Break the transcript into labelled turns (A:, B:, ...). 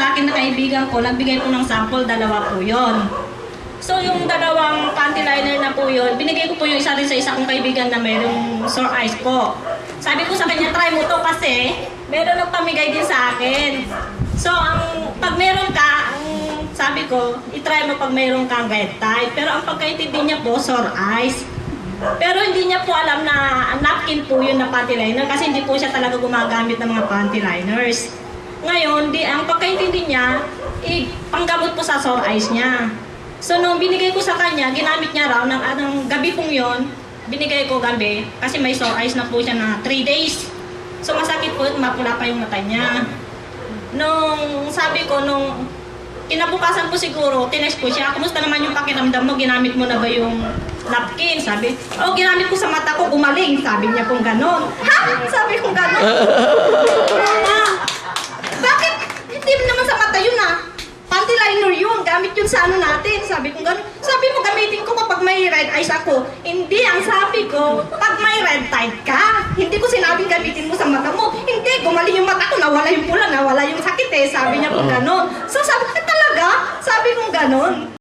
A: sa akin na kaibigan ko, nagbigay po ng sample, 2 po yun. So yung 2 panty liner na po yun, binigay ko po yung isa rin sa isa kong kaibigan na mayroong sore eyes po. Sabi ko sa kanya, try mo to kasi meron nagpamigay din sa akin. So pag meron ka, sabi ko, itry mo pag meron kang red tide. Pero ang pagkaintindi niya po, sore eyes. Pero hindi niya po alam na napkin po yun na panty liner kasi hindi po siya talaga gumagamit ng mga panty liners. Ngayon, ang pagkaintindi niya, panggamot po sa sore eyes niya. So nung binigay ko sa kanya, ginamit niya raw ng gabi pong yon, binigay ko gabi kasi may sore eyes na po siya na 3 days. So masakit po, mapula pa yung mata niya. Nung sabi ko, nung kinabukasan po siguro, tinest ko siya, kumusta naman yung pakiramdam mo, ginamit mo na ba yung napkin? Sabi, ginamit ko sa mata ko, gumaling. Sabi niya pong ganon. Ha? Sabi kong ganon. Bakit? Hindi naman sa mata yun panty liner yun, gamit yun sa ano natin. Sabi kong ganon. Sabi mo, gamitin ko kapag may red eyes ako. Hindi, ang sabi ko, pag may red tide ka. Hindi ko sinabing gamitin mo sa mata mo. Hindi, gumaling yung mata ko, nawala yung pula, nawala yung sakit Sabi niya pong ganon. So sabi ko, talaga? Sabi kong ganon.